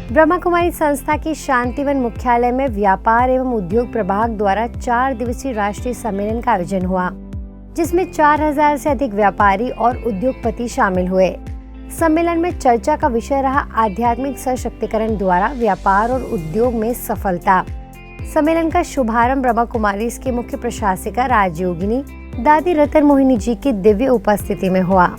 ब्रह्मा कुमारी संस्था के शांतिवन मुख्यालय में व्यापार एवं उद्योग प्रभाग द्वारा 4 दिवसीय राष्ट्रीय सम्मेलन का आयोजन हुआ, जिसमें 4000 से अधिक व्यापारी और उद्योगपति शामिल हुए। सम्मेलन में चर्चा का विषय रहा आध्यात्मिक सशक्तिकरण द्वारा व्यापार और उद्योग में सफलता। सम्मेलन का शुभारंभ ब्रह्मा कुमारी की मुख्य प्रशासिका राजयोगिनी दादी रतन मोहिनी जी की दिव्य उपस्थिति में हुआ।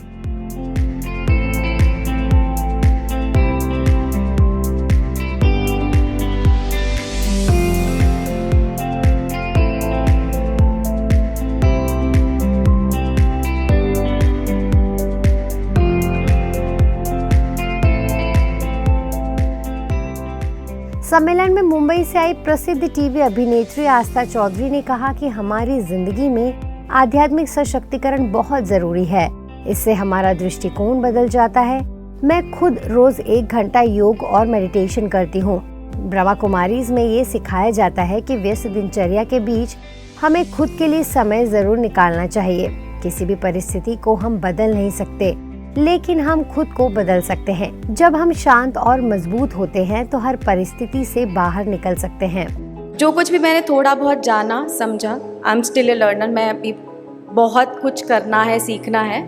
सम्मेलन में मुंबई से आई प्रसिद्ध टीवी अभिनेत्री आस्था चौधरी ने कहा कि हमारी जिंदगी में आध्यात्मिक सशक्तिकरण बहुत जरूरी है। इससे हमारा दृष्टिकोण बदल जाता है। मैं खुद रोज 1 घंटा योग और मेडिटेशन करती हूँ। ब्रह्मा कुमारीज में ये सिखाया जाता है कि व्यस्त दिनचर्या के बीच हमें खुद के लिए समय जरूर निकालना चाहिए। किसी भी परिस्थिति को हम बदल नहीं सकते, लेकिन हम खुद को बदल सकते हैं। जब हम शांत और मजबूत होते हैं तो हर परिस्थिति से बाहर निकल सकते हैं। जो कुछ भी मैंने थोड़ा बहुत जाना समझा, I am still a learner, मैं अभी बहुत कुछ करना है, सीखना है।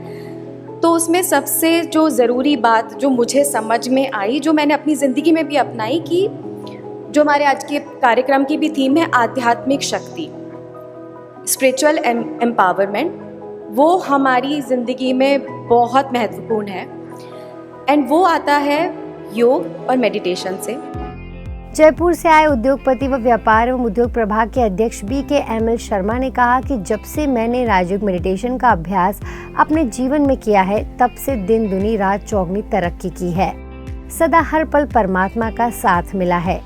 तो उसमें सबसे जो ज़रूरी बात जो मुझे समझ में आई, जो मैंने अपनी ज़िंदगी में भी अपनाई, कि जो हमारे आज के कार्यक्रम की भी थीम है आध्यात्मिक शक्ति, स्पिरिचुअल एम्पावरमेंट, वो हमारी ज़िंदगी में बहुत महत्वपूर्ण है। एंड वो आता है योग और मेडिटेशन से। जयपुर से आए उद्योगपति व व्यापार एवं उद्योग प्रभाग के अध्यक्ष BKML शर्मा ने कहा कि जब से मैंने राजयोग मेडिटेशन का अभ्यास अपने जीवन में किया है, तब से दिन दुनी रात चौगनी तरक्की की है। सदा हर पल परमात्मा का साथ मिला है।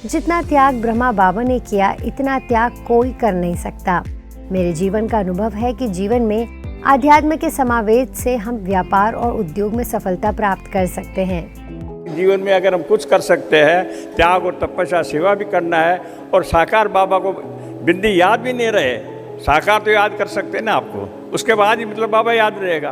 जितना त्याग ब्रह्मा बाबा ने किया, इतना त्याग कोई कर नहीं सकता। मेरे जीवन का अनुभव है कि जीवन में आध्यात्म के समावेश से हम व्यापार और उद्योग में सफलता प्राप्त कर सकते हैं। जीवन में अगर हम कुछ कर सकते हैं, त्याग और तपस्या सेवा भी करना है, और साकार बाबा को बिंदी याद भी नहीं रहे, साकार तो याद कर सकते हैं ना आपको, उसके बाद ही मतलब बाबा याद रहेगा।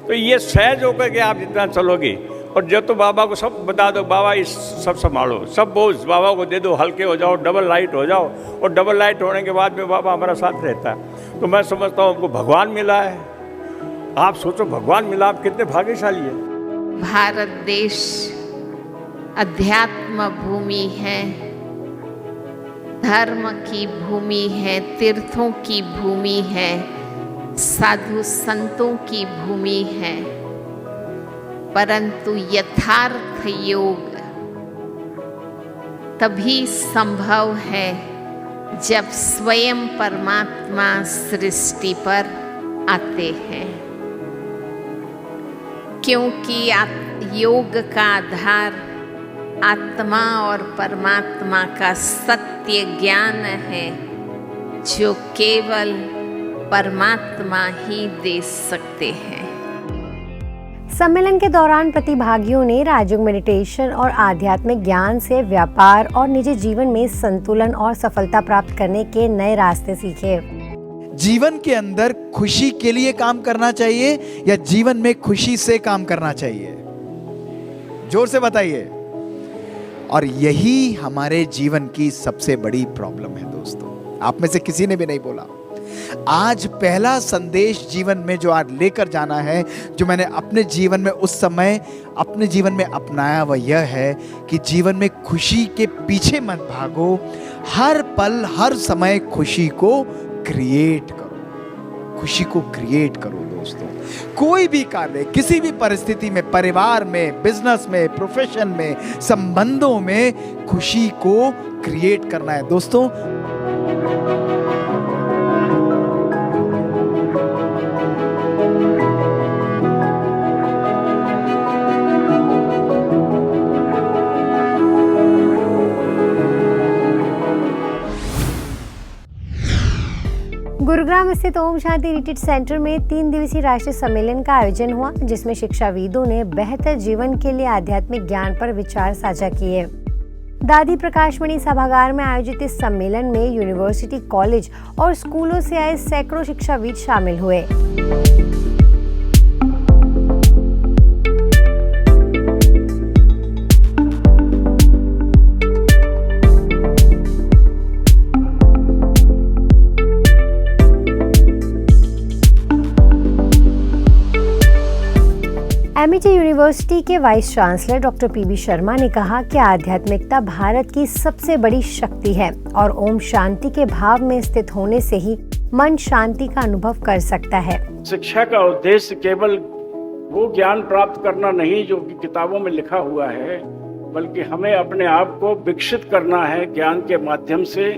तो ये सहज होकर के आप जितना चलोगे, और जब तो बाबा को सब बता दो, बाबा इस सब संभालो, सब बोझ बाबा को दे दो, हल्के हो जाओ, डबल लाइट हो जाओ, और डबल लाइट होने के बाद में बाबा हमारा साथ रहता है। तो मैं समझता हूँ हमको भगवान मिला है। आप सोचो, भगवान मिला, आप कितने भाग्यशाली है। भारत देश अध्यात्म भूमि है, धर्म की भूमि है, तीर्थों की भूमि है, साधु संतों की भूमि है। परंतु यथार्थ योग तभी संभव है जब स्वयं परमात्मा सृष्टि पर आते हैं, क्योंकि योग का आधार आत्मा और परमात्मा का सत्य ज्ञान है, जो केवल परमात्मा ही दे सकते हैं। सम्मेलन के दौरान प्रतिभागियों ने राजयोग मेडिटेशन और आध्यात्मिक ज्ञान से व्यापार और निजी जीवन में संतुलन और सफलता प्राप्त करने के नए रास्ते सीखे। जीवन के अंदर खुशी के लिए काम करना चाहिए या जीवन में खुशी से काम करना चाहिए? जोर से बताइए। और यही हमारे जीवन की सबसे बड़ी प्रॉब्लम है दोस्तों। आप में से किसी ने भी नहीं बोला। आज पहला संदेश जीवन में जो आज लेकर जाना है, जो मैंने अपने जीवन में उस समय अपने जीवन में अपनाया, वह यह है कि जीवन में खुशी के पीछे मत भागो, हर पल हर समय खुशी को क्रिएट करो। खुशी को क्रिएट करो दोस्तों। कोई भी कार्य, किसी भी परिस्थिति में, परिवार में, बिजनेस में, प्रोफेशन में, संबंधों में खुशी को क्रिएट करना है दोस्तों। गुरुग्राम स्थित ओम शांति रिट्रीट सेंटर में 3 दिवसीय राष्ट्रीय सम्मेलन का आयोजन हुआ, जिसमें शिक्षाविदों ने बेहतर जीवन के लिए आध्यात्मिक ज्ञान पर विचार साझा किए। दादी प्रकाशमणि सभागार में आयोजित इस सम्मेलन में यूनिवर्सिटी, कॉलेज और स्कूलों से आए सैकड़ों शिक्षाविद शामिल हुए। एमईटी यूनिवर्सिटी के vice chancellor doctor PB Sharma ने कहा कि आध्यात्मिकता भारत की सबसे बड़ी शक्ति है और ओम शांति के भाव में स्थित होने से ही मन शांति का अनुभव कर सकता है। शिक्षा का उद्देश्य केवल वो ज्ञान प्राप्त करना नहीं जो कि किताबों में लिखा हुआ है, बल्कि हमें अपने आप को विकसित करना है ज्ञान के माध्यम से।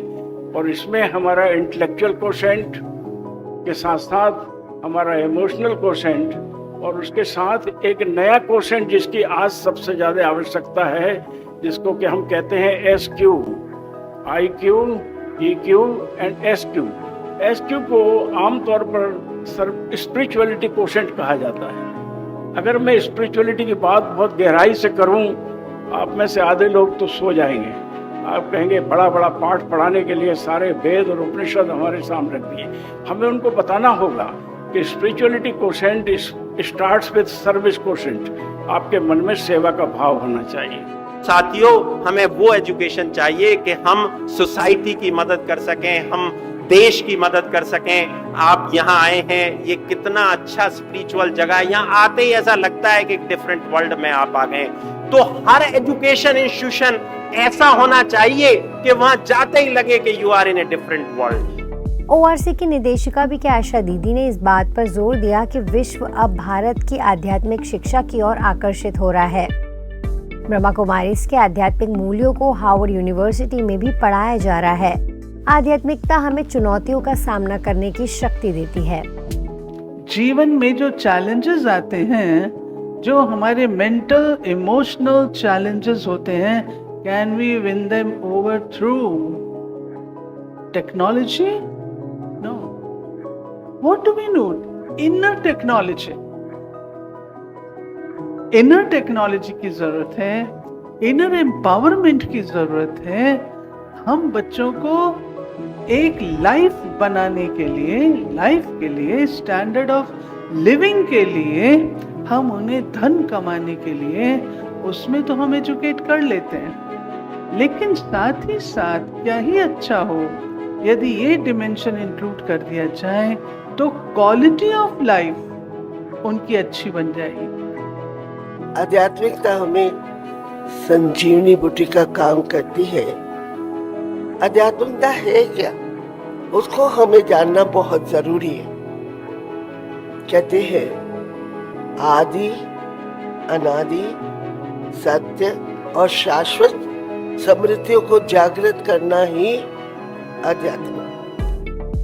और इसमें हमारा इंटेलेक्चुअल कोशेंट के साथ साथ हमारा इमोशनल कोशेंट और उसके साथ एक नया कोशेंट जिसकी आज सबसे ज़्यादा आवश्यकता है, जिसको कि हम कहते हैं SQ, IQ, EQ and SQ। SQ को आमतौर पर स्पिरिचुअलिटी कोशेंट कहा जाता है। अगर मैं स्पिरिचुअलिटी की बात बहुत गहराई से करूं, आप में से आधे लोग तो सो जाएंगे। आप कहेंगे बड़ा बड़ा पाठ पढ़ाने के लिए सारे वेद और उपनिषद हमारे सामने रख दिए। हमें उनको बताना होगा कि spirituality quotient starts with service quotient. आपके मन में सेवा का भाव होना चाहिए। साथियों, हमें वो एजुकेशन चाहिए कि हम सोसाइटी की मदद कर सकें, हम देश की मदद कर सकें। आप यहाँ आए हैं, ये कितना अच्छा स्पिरिचुअल जगह है। यहाँ आते ही ऐसा लगता है कि एक डिफरेंट वर्ल्ड में आप आ गए। तो हर एजुकेशन इंस्टीट्यूशन ऐसा होना चाहिए कि वहां जाते ही लगे कि you are in a different world. ORC की निदेशिका भी आशा दीदी ने इस बात पर जोर दिया कि विश्व अब भारत की आध्यात्मिक शिक्षा की ओर आकर्षित हो रहा है। ब्रह्मा कुमारीज के आध्यात्मिक मूल्यों को हार्वर्ड यूनिवर्सिटी में भी पढ़ाया जा रहा है। आध्यात्मिकता हमें चुनौतियों का सामना करने की शक्ति देती है। जीवन में जो चैलेंजेस आते हैं, जो हमारे मेंटल इमोशनल चैलेंजेस होते हैं, can we win them over through technology? No. What do we need? Inner technology. Inner technology की जरूरत है, इनर एम्पावरमेंट की जरूरत है। हम बच्चों को एक लाइफ बनाने के लिए, लाइफ के लिए, स्टैंडर्ड ऑफ लिविंग के लिए, हम उन्हें धन कमाने के लिए, उसमें तो हम एजुकेट कर लेते हैं, लेकिन साथ ही साथ क्या ही अच्छा हो यदि ये डिमेंशन इंक्लूड कर दिया जाए तो क्वालिटी ऑफ लाइफ उनकी अच्छी बन जाएगी। आध्यात्मिकता हमें संजीवनी बूटी का काम करती है। आध्यात्मिकता है क्या, उसको हमें जानना बहुत जरूरी है। कहते हैं आदि, अनादि, सत्य और शाश्वत समृद्धियों को जागृत करना ही अध्यात्म।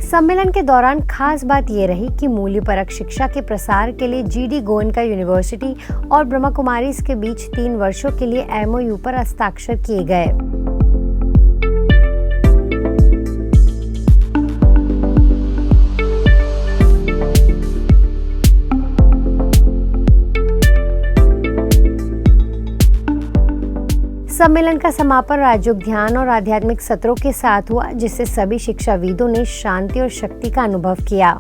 सम्मेलन के दौरान खास बात ये रही कि मूल्यपरक शिक्षा के प्रसार के लिए GD गोयनका यूनिवर्सिटी और ब्रह्मा कुमारीज के बीच 3 वर्षों के लिए MOU पर हस्ताक्षर किए गए। सम्मेलन का समापन राजयोग ध्यान और आध्यात्मिक सत्रों के साथ हुआ, जिससे सभी शिक्षाविदों ने शांति और शक्ति का अनुभव किया।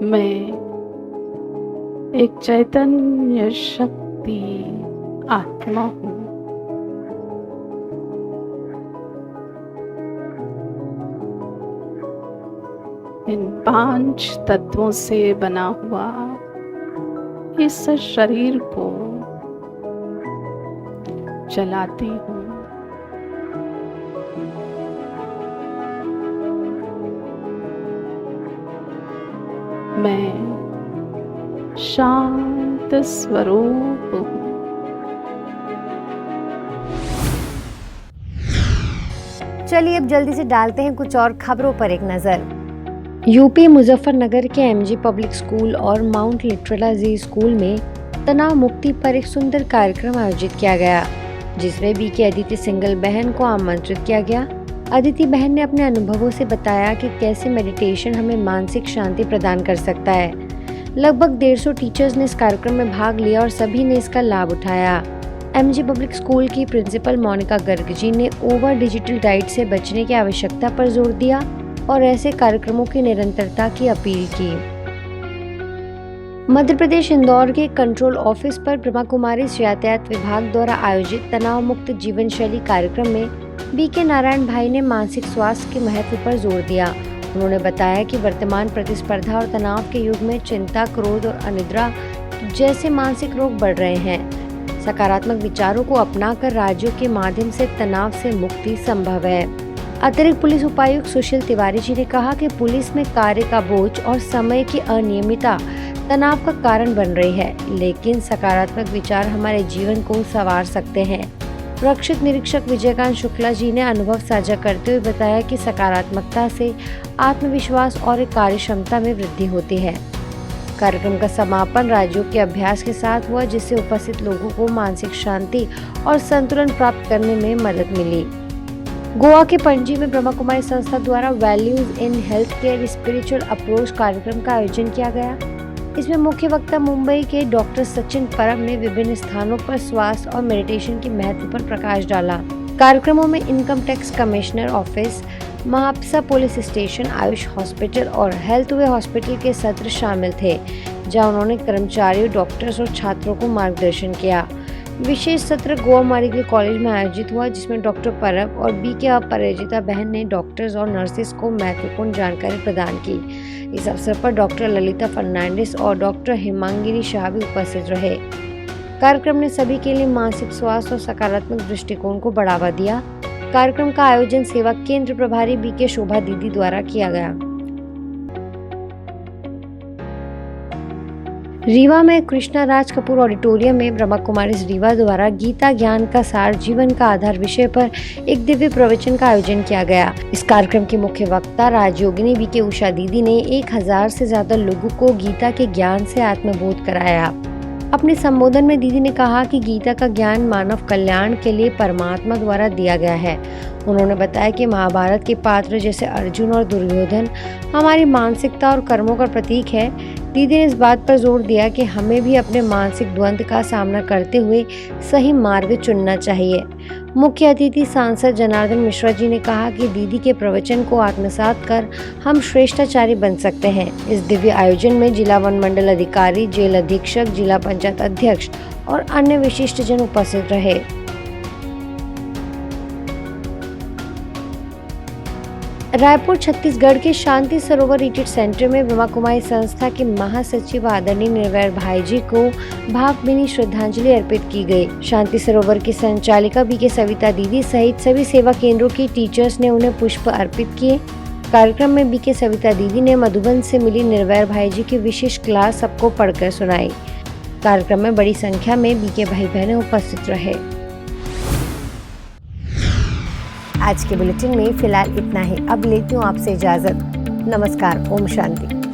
मैं एक चैतन्य शक्ति आत्मा हूँ। इन 5 तत्वों से बना हुआ इस शरीर को चलाती हूँ। मैं शांत स्वरूप हूँ। चलिए अब जल्दी से डालते हैं कुछ और खबरों पर एक नजर। यूपी मुजफ्फरनगर के MG पब्लिक स्कूल और माउंट लिटरला जी स्कूल में तनाव मुक्ति पर एक सुंदर कार्यक्रम आयोजित किया गया, जिसमें BK अदिति सिंगल बहन को आमंत्रित किया गया। अदिति बहन ने अपने अनुभवों से बताया कि कैसे मेडिटेशन हमें मानसिक शांति प्रदान कर सकता है। लगभग 150 टीचर्स ने इस कार्यक्रम में भाग लिया और सभी ने इसका लाभ उठाया। MG पब्लिक स्कूल की प्रिंसिपल मोनिका गर्ग जी ने ओवर डिजिटल डाइट से बचने की आवश्यकता पर जोर दिया और ऐसे कार्यक्रमों की निरंतरता की अपील की। मध्य प्रदेश इंदौर के कंट्रोल ऑफिस पर ब्रह्मा कुमारीज यातायात विभाग द्वारा आयोजित तनाव मुक्त जीवन शैली कार्यक्रम में BK नारायण भाई ने मानसिक स्वास्थ्य के महत्व पर जोर दिया। उन्होंने बताया कि वर्तमान प्रतिस्पर्धा और तनाव के युग में चिंता, क्रोध और अनिद्रा जैसे मानसिक रोग बढ़ रहे हैं। सकारात्मक विचारों को अपनाकर राज्यों के माध्यम से तनाव से मुक्ति संभव है। अतिरिक्त पुलिस उपायुक्त सुशील तिवारी जी ने कहा कि पुलिस में कार्य का बोझ और समय की अनियमितता तनाव का कारण बन रही है, लेकिन सकारात्मक विचार हमारे जीवन को संवार सकते हैं। रक्षित निरीक्षक विजयकांत शुक्ला जी ने अनुभव साझा करते हुए बताया कि सकारात्मकता से आत्मविश्वास और कार्य क्षमता में वृद्धि होती है। कार्यक्रम का समापन राज्यों के अभ्यास के साथ हुआ, जिससे उपस्थित लोगों को मानसिक शांति और संतुलन प्राप्त करने में मदद मिली। गोवा के पणजी में ब्रह्मा कुमारी संस्था द्वारा values in health care spiritual approach कार्यक्रम का आयोजन किया गया। इसमें मुख्य वक्ता मुंबई के डॉक्टर सचिन परब ने विभिन्न स्थानों पर स्वास्थ्य और मेडिटेशन के महत्व पर प्रकाश डाला। कार्यक्रमों में income tax commissioner office, Mapusa police station, Ayush hospital और हेल्थ वे हॉस्पिटल के सत्र शामिल थे, जहां उन्होंने कर्मचारियों, डॉक्टर्स और छात्रों को मार्गदर्शन किया। विशेष सत्र गोवा मेडिकल कॉलेज में आयोजित हुआ, जिसमें डॉक्टर परब और बीके अपराजिता बहन ने डॉक्टर्स और नर्सेस को महत्वपूर्ण जानकारी प्रदान की। इस अवसर पर डॉक्टर ललिता फर्नांडिस और डॉक्टर हिमांगिनी शाह भी उपस्थित रहे। कार्यक्रम ने सभी के लिए मानसिक स्वास्थ्य और सकारात्मक दृष्टिकोण को बढ़ावा दिया। कार्यक्रम का आयोजन सेवा केंद्र प्रभारी बीके शोभा दीदी द्वारा किया गया। रीवा में कृष्णा राज कपूर ऑडिटोरियम में ब्रह्मा कुमारी रीवा द्वारा गीता ज्ञान का सार जीवन का आधार विषय पर एक दिव्य प्रवचन का आयोजन किया गया। इस कार्यक्रम की मुख्य वक्ता राजयोगिनी बीके उषा दीदी ने 1000 से ज्यादा लोगों को गीता के ज्ञान से आत्मबोध कराया। अपने संबोधन में दीदी ने कहा कि गीता का ज्ञान मानव कल्याण के लिए परमात्मा द्वारा दिया गया है। उन्होंने बताया कि महाभारत के पात्र जैसे अर्जुन और दुर्योधन हमारी मानसिकता और कर्मों का प्रतीक है। दीदी ने इस बात पर जोर दिया कि हमें भी अपने मानसिक द्वंद्व का सामना करते हुए सही मार्ग चुनना चाहिए। मुख्य अतिथि सांसद जनार्दन मिश्रा जी ने कहा कि दीदी के प्रवचन को आत्मसात कर हम श्रेष्ठाचारी बन सकते हैं। इस दिव्य आयोजन में जिला वन मंडल अधिकारी, जेल अधीक्षक, जिला पंचायत अध्यक्ष और अन्य विशिष्ट जन उपस्थित रहे। रायपुर छत्तीसगढ़ के शांति सरोवर रिट्रीट सेंटर में ब्रह्मा कुमारी संस्था के महासचिव आदरणीय निर्वैर भाई जी को भावभीनी श्रद्धांजलि अर्पित की गई। शांति सरोवर की संचालिका बीके सविता दीदी सहित सभी सेवा केंद्रों की टीचर्स ने उन्हें पुष्प अर्पित किए। कार्यक्रम में बीके सविता दीदी ने मधुबन से मिली निर्वैर भाई जी की विशेष क्लास सबको पढ़कर सुनाई। कार्यक्रम में बड़ी संख्या में बीके भाई बहनें उपस्थित रहे। आज के बुलेटिन में फिलहाल इतना ही। अब लेती हूँ आपसे इजाजत। नमस्कार। ओम शांति।